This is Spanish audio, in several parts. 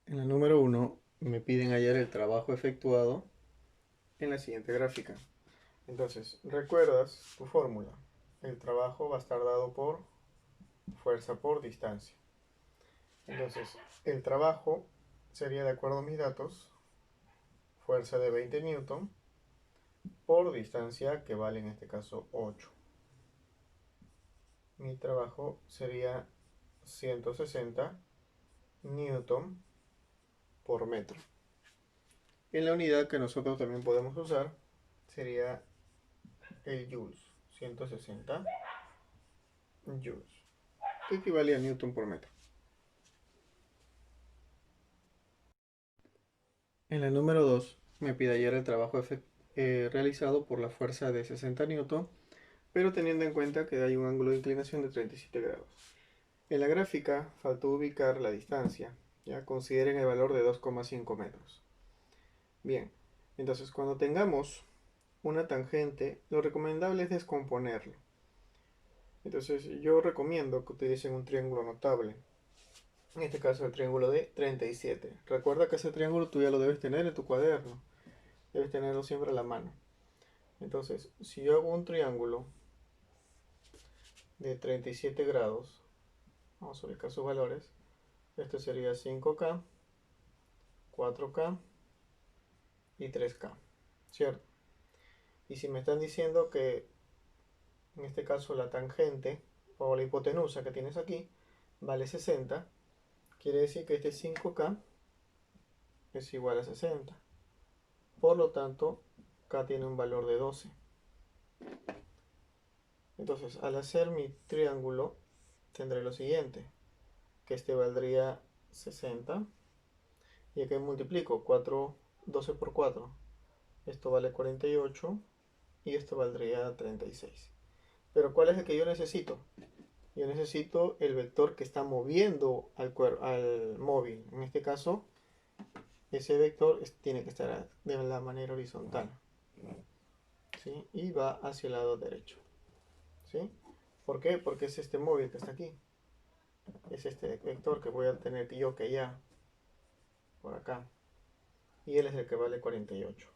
En la número 1 me piden hallar el trabajo efectuado en la siguiente gráfica. Entonces, ¿recuerdas tu fórmula? El trabajo va a estar dado por fuerza por distancia. Entonces, el trabajo sería, de acuerdo a mis datos, fuerza de 20 newton por distancia, que vale en este caso 8. Mi trabajo sería 160 newton por metro. En la unidad que nosotros también podemos usar sería el joules, 160 joules, que equivale a newton por metro. En la número 2 me pide hallar el trabajo realizado por la fuerza de 60 newton, pero teniendo en cuenta que hay un ángulo de inclinación de 37 grados. En la gráfica faltó ubicar la distancia, ya consideren el valor de 2,5 metros. Bien, entonces cuando tengamos una tangente, lo recomendable es descomponerlo. Entonces yo recomiendo que utilicen un triángulo notable. En este caso el triángulo de 37. Recuerda que ese triángulo tú ya lo debes tener en tu cuaderno. Debes tenerlo siempre a la mano. Entonces, si yo hago un triángulo de 37 grados, vamos a ubicar sus valores. Esto sería 5K, 4K y 3K, ¿cierto? Y si me están diciendo que en este caso la tangente o la hipotenusa que tienes aquí vale 60, quiere decir que este 5K es igual a 60. Por lo tanto, K tiene un valor de 12. Entonces, al hacer mi triángulo, tendré lo siguiente, que este valdría 60. Y aquí multiplico 4, 12 por 4. Esto vale 48 y esto valdría 36. Pero ¿cuál es el que yo necesito? Yo necesito el vector que está moviendo al móvil. En este caso, ese vector tiene que estar de la manera horizontal, ¿sí? Y va hacia el lado derecho, ¿sí? ¿Por qué? Porque es este móvil que está aquí. Es este vector que voy a tener yo que ya por acá. Y él es el que vale 48.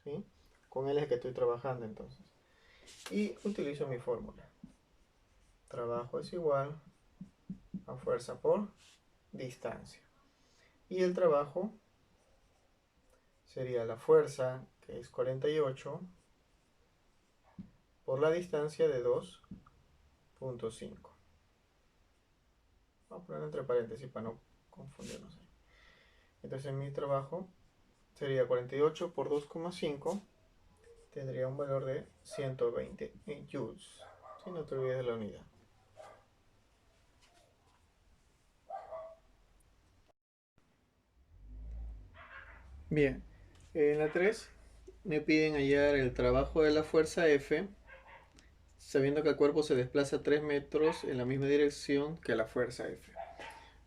¿Sí? Con él es el que estoy trabajando entonces. Y utilizo mi fórmula. Trabajo es igual a fuerza por distancia. Y el trabajo sería la fuerza, que es 48, por la distancia de 2,5. Vamos a poner entre paréntesis para no confundirnos. Entonces mi trabajo sería 48 por 2,5. Tendría un valor de 120 joules. Si no te olvides de la unidad. Bien, en la 3 me piden hallar el trabajo de la fuerza F, sabiendo que el cuerpo se desplaza 3 metros en la misma dirección que la fuerza F.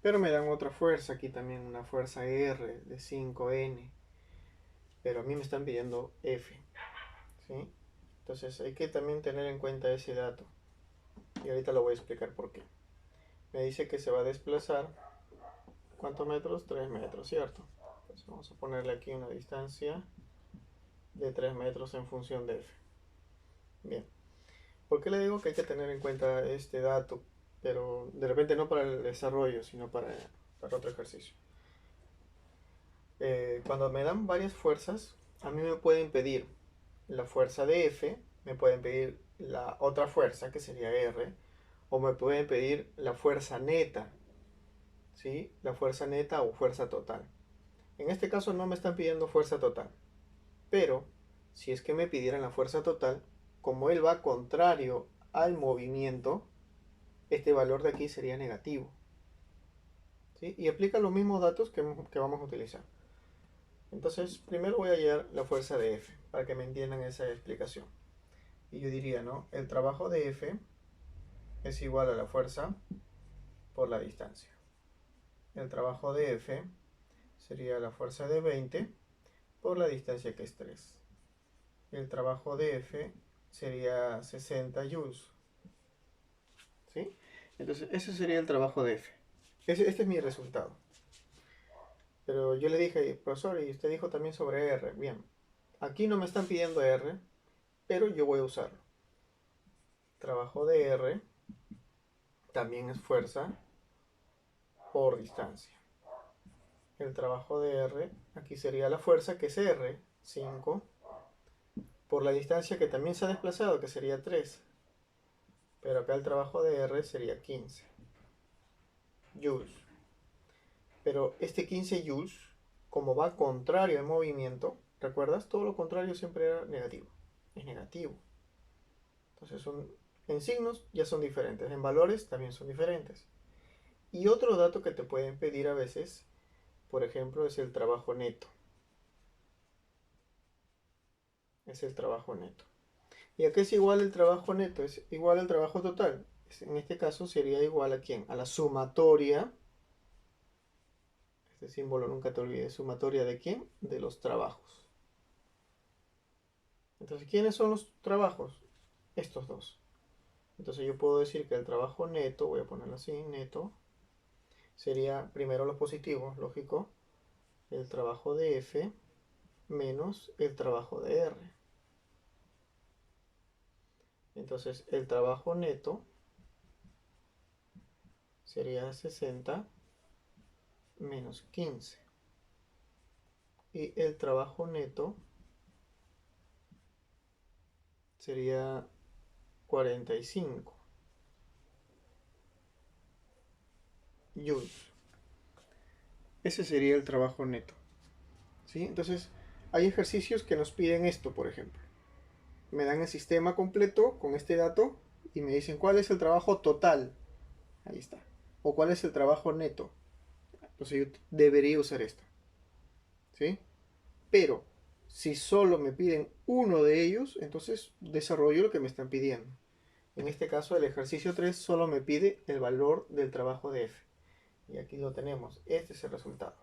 Pero me dan otra fuerza aquí también, una fuerza R de 5N. Pero a mí me están pidiendo F, ¿sí? Entonces hay que también tener en cuenta ese dato. Y ahorita lo voy a explicar por qué. Me dice que se va a desplazar, ¿cuántos metros? 3 metros, ¿cierto? Entonces vamos a ponerle aquí una distancia de 3 metros en función de F. Bien. ¿Por qué le digo que hay que tener en cuenta este dato? Pero de repente no para el desarrollo, sino para otro ejercicio. Cuando me dan varias fuerzas, a mí me pueden pedir la fuerza de F, me pueden pedir la otra fuerza, que sería R, o me pueden pedir la fuerza neta, ¿sí? La fuerza neta o fuerza total. En este caso no me están pidiendo fuerza total, pero si es que me pidieran la fuerza total, como él va contrario al movimiento, este valor de aquí sería negativo, ¿sí? Y aplica los mismos datos que vamos a utilizar. Entonces, primero voy a hallar la fuerza de F, para que me entiendan esa explicación. Y yo diría, ¿no? El trabajo de F es igual a la fuerza por la distancia. El trabajo de F sería la fuerza de 20 por la distancia, que es 3. El trabajo de F sería 60 joules, ¿sí? Entonces, ese sería el trabajo de F. Este es mi resultado. Pero yo le dije, profesor, y usted dijo también sobre R. Bien, aquí no me están pidiendo R, pero yo voy a usarlo. Trabajo de R también es fuerza por distancia. El trabajo de R, aquí sería la fuerza, que es R, 5, por la distancia que también se ha desplazado, que sería 3. Pero acá el trabajo de R sería 15 joules. Pero este 15 joules, como va contrario al movimiento, ¿recuerdas? Todo lo contrario siempre era negativo. Es negativo. Entonces en signos ya son diferentes, en valores también son diferentes. Y otro dato que te pueden pedir a veces, por ejemplo, es el trabajo neto. Es el trabajo neto. ¿Y a qué es igual el trabajo neto? Es igual al trabajo total. En este caso sería igual a ¿quién? A la sumatoria. Este símbolo nunca te olvides. ¿Sumatoria de quién? De los trabajos. Entonces, ¿quiénes son los trabajos? Estos dos. Entonces yo puedo decir que el trabajo neto, voy a ponerlo así, neto, sería primero los positivos, lógico, el trabajo de F menos el trabajo de R. Entonces el trabajo neto sería 60 menos 15. Y el trabajo neto sería 45 joules. Ese sería el trabajo neto. ¿Sí? Entonces hay ejercicios que nos piden esto, por ejemplo. Me dan el sistema completo con este dato y me dicen cuál es el trabajo total. Ahí está. O cuál es el trabajo neto. Entonces yo debería usar esto. ¿Sí? Pero si solo me piden uno de ellos, entonces desarrollo lo que me están pidiendo. En este caso el ejercicio 3 solo me pide el valor del trabajo de F. Y aquí lo tenemos. Este es el resultado.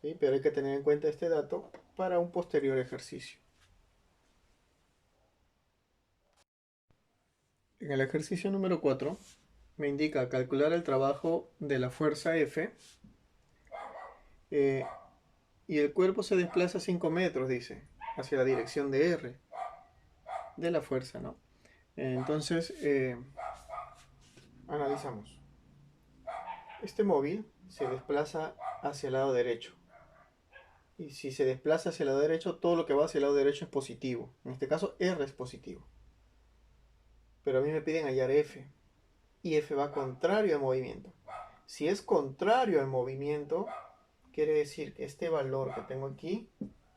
¿Sí? Pero hay que tener en cuenta este dato para un posterior ejercicio. En el ejercicio número 4 me indica calcular el trabajo de la fuerza F eh, y el cuerpo se desplaza 5 metros, dice, hacia la dirección de R, de la fuerza, ¿no? Entonces, analizamos. Este móvil se desplaza hacia el lado derecho. Y si se desplaza hacia el lado derecho, todo lo que va hacia el lado derecho es positivo. En este caso, R es positivo. Pero a mí me piden hallar F. Y F va contrario al movimiento. Si es contrario al movimiento, quiere decir que este valor que tengo aquí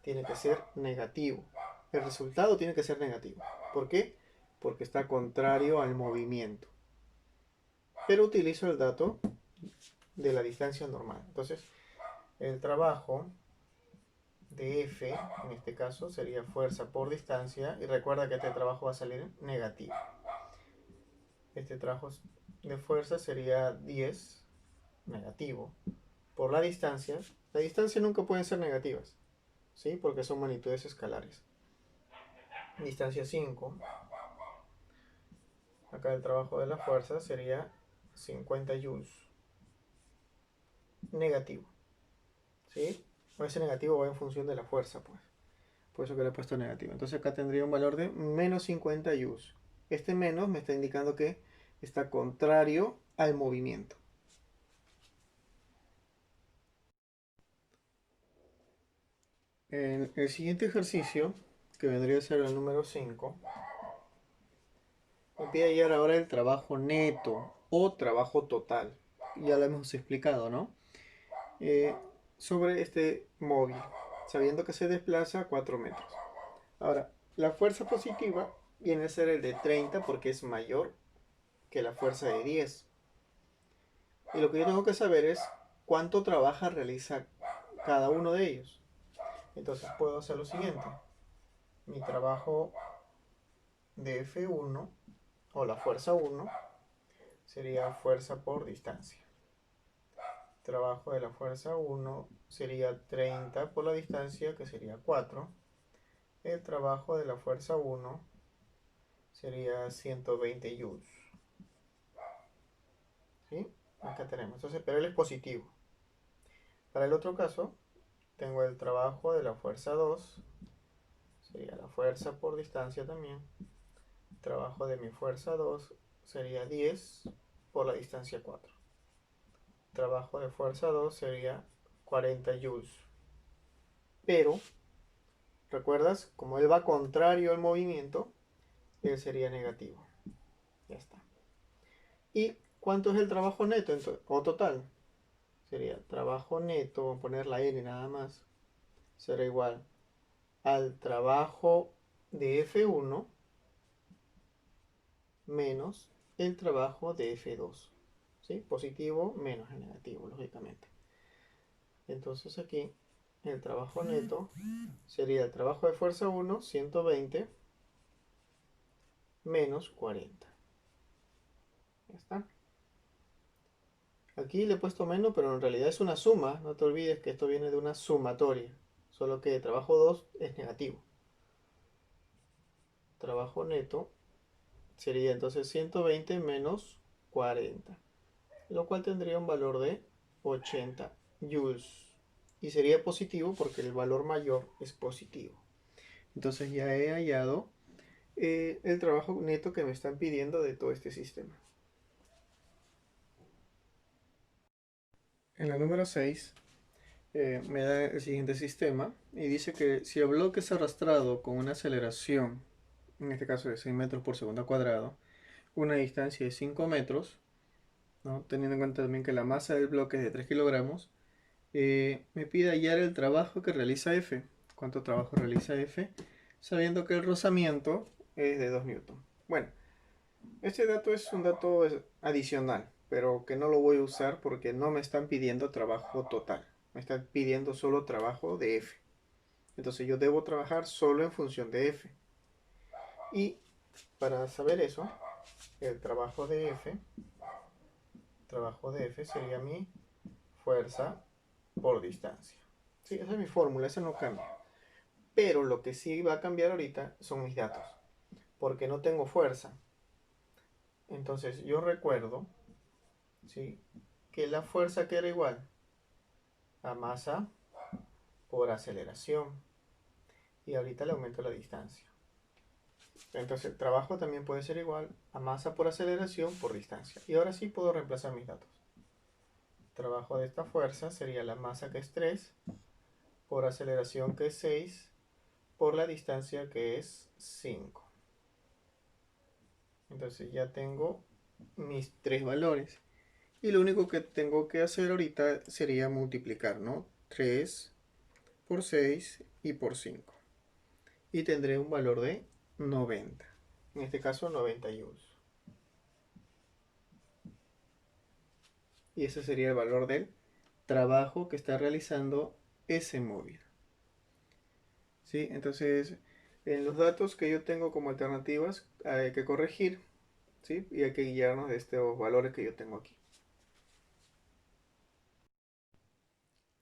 tiene que ser negativo. El resultado tiene que ser negativo. ¿Por qué? Porque está contrario al movimiento. Pero utilizo el dato de la distancia normal. Entonces, el trabajo de F, en este caso, sería fuerza por distancia. Y recuerda que este trabajo va a salir negativo. Este trabajo de fuerza sería 10 negativo por la distancia. La distancia nunca pueden ser negativas, ¿sí? Porque son magnitudes escalares. Distancia 5. Acá el trabajo de la fuerza sería 50 joules. Negativo, ¿sí? Ese negativo va en función de la fuerza, pues. Por eso que le he puesto negativo. Entonces acá tendría un valor de menos 50 joules. Este menos me está indicando que está contrario al movimiento. En el siguiente ejercicio, que vendría a ser el número 5, me pide hallar ahora el trabajo neto o trabajo total. Ya lo hemos explicado, ¿no? Eh, sobre este móvil, sabiendo que se desplaza a 4 metros. Ahora, la fuerza positiva viene a ser el de 30 porque es mayor que la fuerza de 10. Y lo que yo tengo que saber es cuánto realiza cada uno de ellos. Entonces puedo hacer lo siguiente. Mi trabajo de F1 o la fuerza 1 sería fuerza por distancia. Trabajo de la fuerza 1 sería 30 por la distancia, que sería 4. El trabajo de la fuerza 1 sería 120 joules. ¿Sí? Acá tenemos. Entonces, pero él es positivo. Para el otro caso, tengo el trabajo de la fuerza 2. Sería la fuerza por distancia también. Trabajo de mi fuerza 2 sería 10 por la distancia 4. Trabajo de fuerza 2 sería 40 joules. Pero, ¿recuerdas? Como él va contrario al movimiento, él sería negativo. Ya está. ¿Y cuánto es el trabajo neto o total? Sería trabajo neto, vamos a poner la N nada más, será igual al trabajo de F1 menos el trabajo de F2. ¿Sí? Positivo menos el negativo, lógicamente. Entonces aquí el trabajo neto sería el trabajo de fuerza 1, 120 menos 40. Ya está. Aquí le he puesto menos, pero en realidad es una suma. No te olvides que esto viene de una sumatoria. Solo que trabajo 2 es negativo. Trabajo neto sería entonces 120 menos 40. Lo cual tendría un valor de 80 joules. Y sería positivo porque el valor mayor es positivo. Entonces ya he hallado el trabajo neto que me están pidiendo de todo este sistema. En la número 6 me da el siguiente sistema y dice que si el bloque es arrastrado con una aceleración, en este caso de 6 metros por segundo cuadrado, una distancia de 5 metros, ¿no? Teniendo en cuenta también que la masa del bloque es de 3 kilogramos, me pide hallar el trabajo que realiza F. ¿Cuánto trabajo realiza F? Sabiendo que el rozamiento es de 2 newton. Bueno, este dato es un dato adicional, pero que no lo voy a usar porque no me están pidiendo trabajo total. Me están pidiendo solo trabajo de F. Entonces yo debo trabajar solo en función de F. Y para saber eso, el trabajo de F sería mi fuerza por distancia. Sí, esa es mi fórmula, esa no cambia. Pero lo que sí va a cambiar ahorita son mis datos, porque no tengo fuerza. Entonces yo recuerdo, ¿sí?, que la fuerza que era igual a masa por aceleración. Y ahorita le aumento la distancia. Entonces el trabajo también puede ser igual a masa por aceleración por distancia. Y ahora sí puedo reemplazar mis datos. Trabajo de esta fuerza sería la masa que es 3 por aceleración que es 6 por la distancia que es 5. Entonces ya tengo mis tres valores. Y lo único que tengo que hacer ahorita sería multiplicar, ¿no? 3 por 6 y por 5. Y tendré un valor de 90. En este caso 90 joules. Y ese sería el valor del trabajo que está realizando ese móvil. ¿Sí? Entonces, en los datos que yo tengo como alternativas hay que corregir, ¿sí? Y hay que guiarnos de estos valores que yo tengo aquí.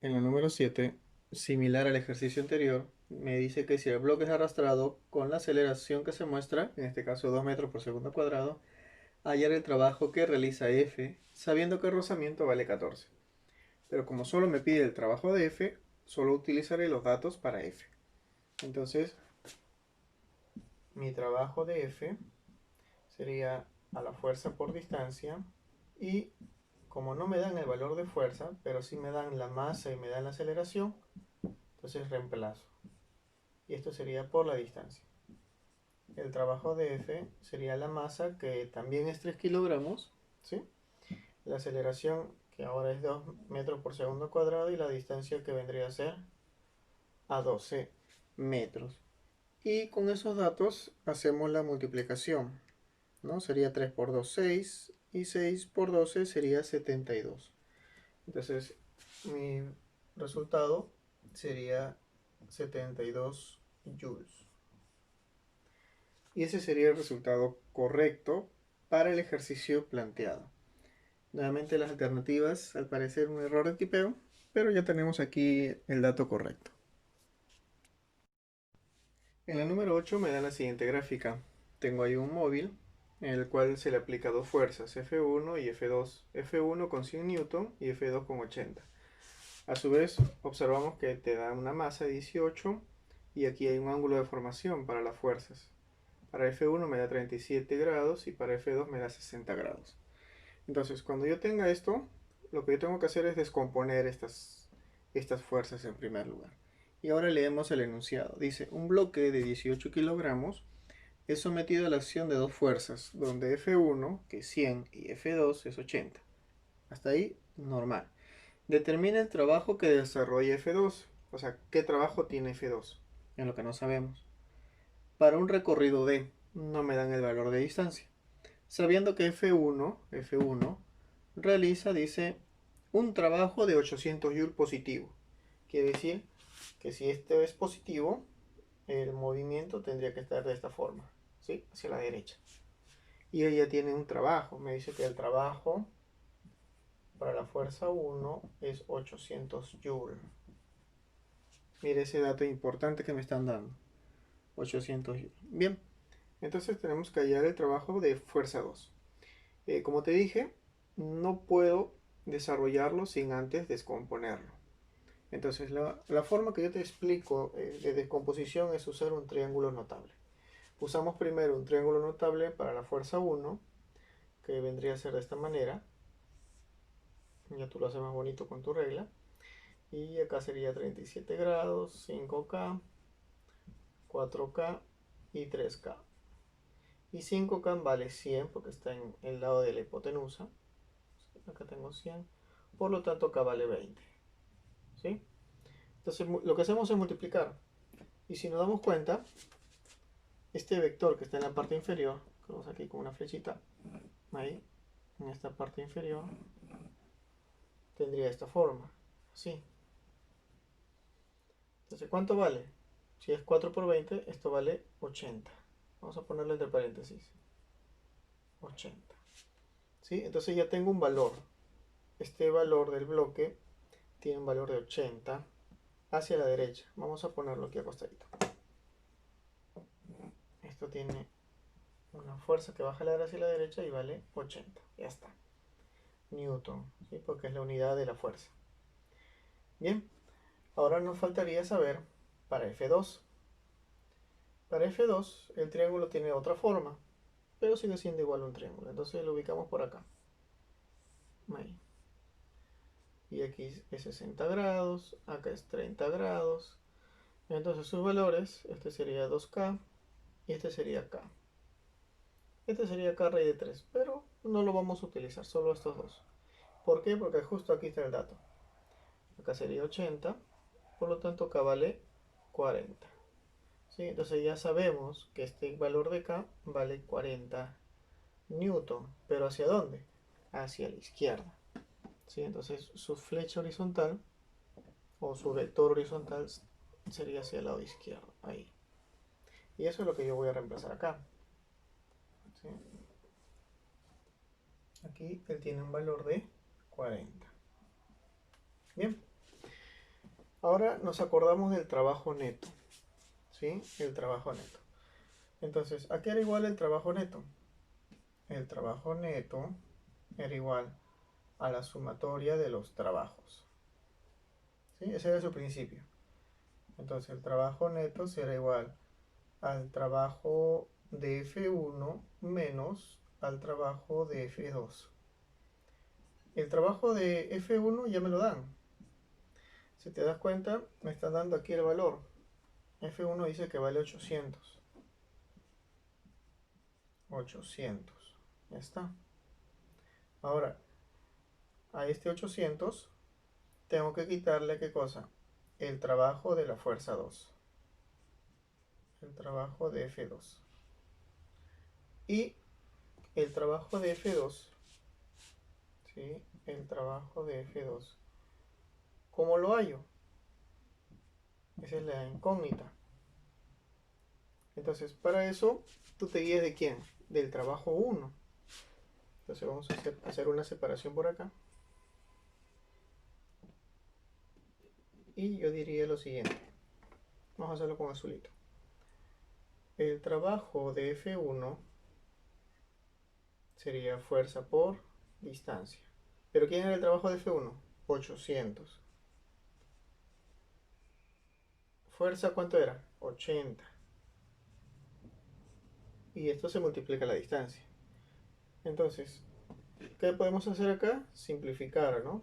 En la número 7, similar al ejercicio anterior, me dice que si el bloque es arrastrado con la aceleración que se muestra, en este caso 2 metros por segundo cuadrado, hallar el trabajo que realiza F, sabiendo que el rozamiento vale 14. Pero como solo me pide el trabajo de F, solo utilizaré los datos para F. Entonces, mi trabajo de F sería a la fuerza por distancia y como no me dan el valor de fuerza, pero sí me dan la masa y me dan la aceleración, entonces reemplazo. Y esto sería por la distancia. El trabajo de F sería la masa, que también es 3 kilogramos, ¿sí? La aceleración, que ahora es 2 metros por segundo cuadrado, y la distancia que vendría a ser a 12 metros. Y con esos datos hacemos la multiplicación, ¿no? Sería 3 por 2, 6, y 6 por 12 sería 72. Entonces, mi resultado sería 72 joules. Y ese sería el resultado correcto para el ejercicio planteado. Nuevamente las alternativas, al parecer un error de tipeo, pero ya tenemos aquí el dato correcto. En la número 8 me da la siguiente gráfica. Tengo ahí un móvil en el cual se le aplica dos fuerzas, F1 y F2. F1 con 100 Newton y F2 con 80. A su vez, observamos que te da una masa de 18 y aquí hay un ángulo de formación para las fuerzas. Para F1 me da 37 grados y para F2 me da 60 grados. Entonces, cuando yo tenga esto, lo que yo tengo que hacer es descomponer estas fuerzas en primer lugar. Y ahora leemos el enunciado. Dice, un bloque de 18 kilogramos es sometido a la acción de dos fuerzas, donde F1, que es 100, y F2 es 80. Hasta ahí, normal. Determina el trabajo que desarrolla F2. O sea, ¿qué trabajo tiene F2? En lo que no sabemos. Para un recorrido D, no me dan el valor de distancia. Sabiendo que F1 realiza, dice, un trabajo de 800 Joule positivo. Quiere decir que si esto es positivo, el movimiento tendría que estar de esta forma, ¿sí? Hacia la derecha. Y ella tiene un trabajo. Me dice que el trabajo para la fuerza 1 es 800 Joule. Mire ese dato importante que me están dando. 800 Joule. Bien, entonces tenemos que hallar el trabajo de fuerza 2. Como te dije, no puedo desarrollarlo sin antes descomponerlo. Entonces la forma que yo te explico de descomposición es usar un triángulo notable. Usamos primero un triángulo notable para la fuerza 1, que vendría a ser de esta manera. Ya tú lo haces más bonito con tu regla. Y acá sería 37 grados, 5K, 4K y 3K. Y 5K vale 100 porque está en el lado de la hipotenusa. Acá tengo 100. Por lo tanto, K vale 20. ¿Sí? Entonces, lo que hacemos es multiplicar. Y si nos damos cuenta, este vector que está en la parte inferior, que vamos aquí con una flechita, ahí, en esta parte inferior, tendría esta forma. Así. Entonces, ¿cuánto vale? Si es 4 por 20, esto vale 80. Vamos a ponerlo entre paréntesis. 80. ¿Sí? Entonces ya tengo un valor. Este valor del bloque tiene un valor de 80 hacia la derecha. Vamos a ponerlo aquí acostadito. Esto tiene una fuerza que va a jalar hacia la derecha y vale 80. Ya está. Newton, ¿sí? Porque es la unidad de la fuerza. Bien, ahora nos faltaría saber para F2. Para F2 el triángulo tiene otra forma, pero sigue siendo igual a un triángulo. Entonces lo ubicamos por acá. Ahí. Y aquí es 60 grados, acá es 30 grados. Entonces sus valores, este sería 2K y este sería K. Este sería K raíz de 3, pero no lo vamos a utilizar, solo estos dos. ¿Por qué? Porque justo aquí está el dato. Acá sería 80, por lo tanto K vale 40. ¿Sí? Entonces ya sabemos que este valor de K vale 40 Newton, pero ¿hacia dónde? Hacia la izquierda. ¿Sí? Entonces su flecha horizontal o su vector horizontal sería hacia el lado izquierdo, ahí. Y eso es lo que yo voy a reemplazar acá. ¿Sí? Aquí él tiene un valor de 40. Bien. Ahora nos acordamos del trabajo neto. ¿Sí? El trabajo neto. Entonces, ¿a qué era igual el trabajo neto? El trabajo neto era igual a la sumatoria de los trabajos. ¿Sí? Ese era su principio. Entonces, el trabajo neto será igual al trabajo de F1 menos al trabajo de F2. El trabajo de F1 ya me lo dan. Si te das cuenta, me están dando aquí el valor. F1 dice que vale 800. 800. Ya está. Ahora, a este 800 tengo que quitarle, ¿qué cosa? El trabajo de la fuerza 2. El trabajo de F2. Y el trabajo de F2, ¿sí? El trabajo de F2. ¿Cómo lo hallo? Esa es la incógnita. Entonces, para eso, tú te guías de quién? Del trabajo 1. Entonces vamos a hacer una separación por acá. Y yo diría lo siguiente. Vamos a hacerlo con azulito. El trabajo de F1 sería fuerza por distancia. ¿Pero quién era el trabajo de F1? 800. ¿Fuerza cuánto era? 80. Y esto se multiplica la distancia. Entonces, ¿qué podemos hacer acá? Simplificar, ¿no?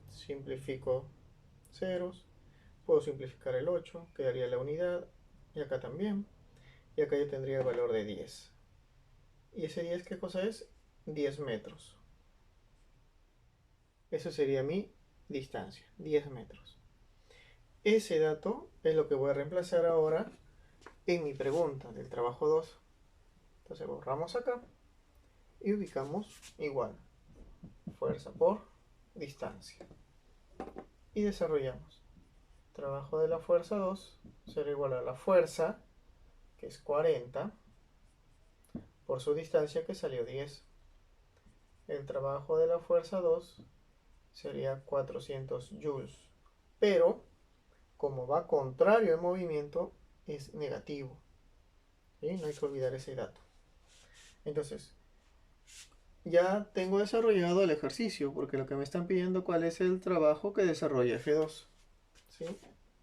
Simplifico ceros. Puedo simplificar el 8, quedaría la unidad. Y acá también. Y acá yo tendría el valor de 10. ¿Y ese 10 qué cosa es? 10 metros. Eso sería mi distancia, 10 metros. Ese dato es lo que voy a reemplazar ahora en mi pregunta del trabajo 2. Entonces borramos acá y ubicamos igual, fuerza por distancia. Y desarrollamos. Trabajo de la fuerza 2 será igual a la fuerza, que es 40, por su distancia, que salió 10. El trabajo de la fuerza 2 sería 400 joules. Pero, como va contrario al movimiento, es negativo. ¿Sí? No hay que olvidar ese dato. Entonces, ya tengo desarrollado el ejercicio, porque lo que me están pidiendo cuál es el trabajo que desarrolla F2. ¿Sí?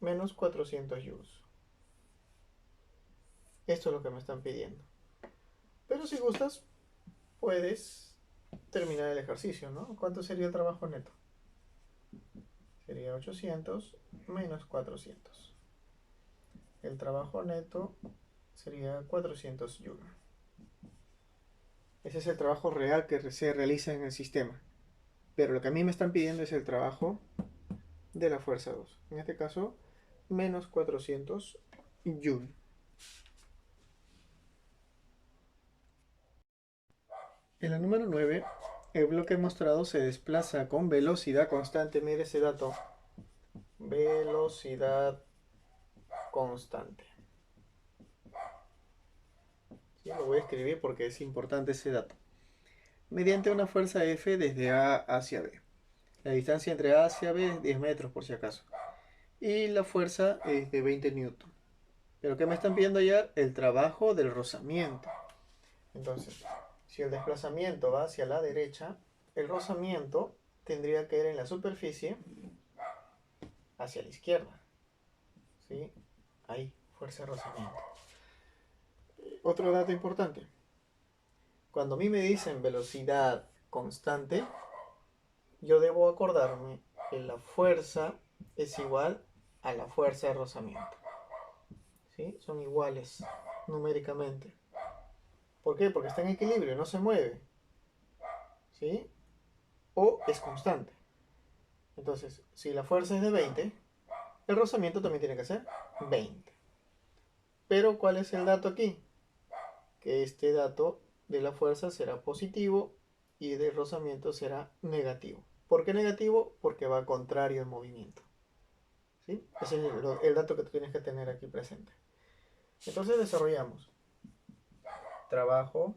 Menos 400 joules. Esto es lo que me están pidiendo. Pero si gustas, puedes terminar el ejercicio, ¿no? ¿Cuánto sería el trabajo neto? Sería 800 menos 400. El trabajo neto sería 400 joules. Ese es el trabajo real que se realiza en el sistema. Pero lo que a mí me están pidiendo es el trabajo de la fuerza 2. En este caso, menos 400 joules. En la número 9, el bloque mostrado se desplaza con velocidad constante. Mire ese dato. Velocidad constante. ¿Sí? Lo voy a escribir porque es importante ese dato. Mediante una fuerza F desde A hacia B. La distancia entre A hacia B es 10 metros por si acaso. Y la fuerza es de 20 newton. Pero ¿qué me están pidiendo ya? El trabajo del rozamiento. Entonces, si el desplazamiento va hacia la derecha, el rozamiento tendría que ir en la superficie hacia la izquierda. ¿Sí? Ahí, fuerza de rozamiento. Otro dato importante. Cuando a mí me dicen velocidad constante, yo debo acordarme que la fuerza es igual a la fuerza de rozamiento. ¿Sí? Son iguales numéricamente. ¿Por qué? Porque está en equilibrio, no se mueve. ¿Sí? O es constante. Entonces, si la fuerza es de 20, el rozamiento también tiene que ser 20. Pero, ¿cuál es el dato aquí? Que este dato de la fuerza será positivo y del rozamiento será negativo. ¿Por qué negativo? Porque va contrario al movimiento. ¿Sí? Ese es el dato que tú tienes que tener aquí presente. Entonces desarrollamos trabajo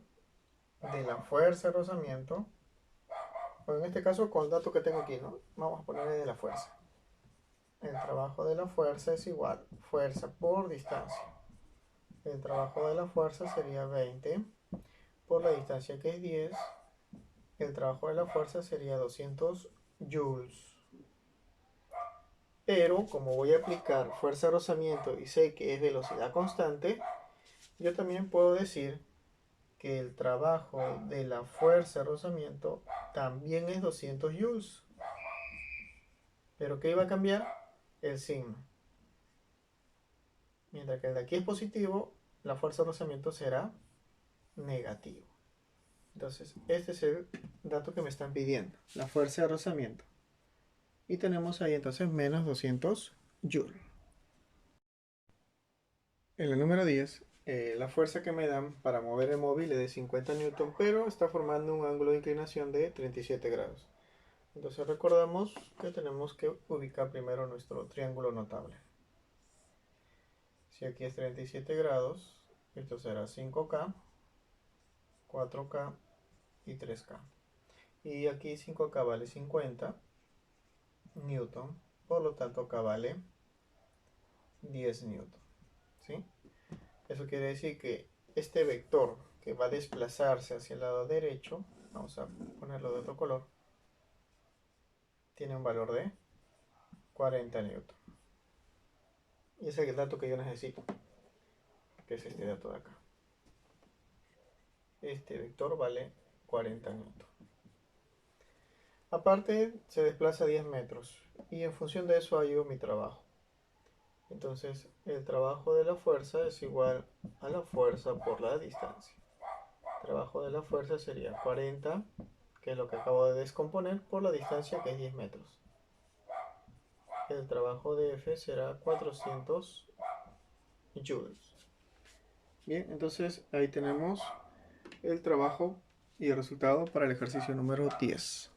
de la fuerza de rozamiento. Bueno, en este caso con el dato que tengo aquí, ¿no? Vamos a ponerle de la fuerza. El trabajo de la fuerza es igual fuerza por distancia. El trabajo de la fuerza sería 20 por la distancia que es 10. El trabajo de la fuerza sería 200 joules. Pero como voy a aplicar fuerza de rozamiento y sé que es velocidad constante, yo también puedo decir que el trabajo de la fuerza de rozamiento también es 200 joules. ¿Pero qué iba a cambiar? El signo. Mientras que el de aquí es positivo, la fuerza de rozamiento será negativo. Entonces, este es el dato que me están pidiendo, la fuerza de rozamiento. Y tenemos ahí entonces menos 200 joules. En el número 10, la fuerza que me dan para mover el móvil es de 50 newton, pero está formando un ángulo de inclinación de 37 grados. Entonces recordamos que tenemos que ubicar primero nuestro triángulo notable. Si aquí es 37 grados, esto será 5K, 4K y 3K. Y aquí 5K vale 50 newton, por lo tanto K vale 10 newton. ¿Sí? Eso quiere decir que este vector que va a desplazarse hacia el lado derecho vamos a ponerlo de otro color, tiene un valor de 40 newton. Y ese es el dato que yo necesito, que es este dato de acá. Este vector vale 40 newton. Aparte, se desplaza 10 metros y en función de eso hallo mi trabajo. Entonces, el trabajo de la fuerza es igual a la fuerza por la distancia. El trabajo de la fuerza sería 40, que es lo que acabo de descomponer, por la distancia, que es 10 metros. El trabajo de F será 400 joules. Bien, entonces ahí tenemos el trabajo y el resultado para el ejercicio número 10.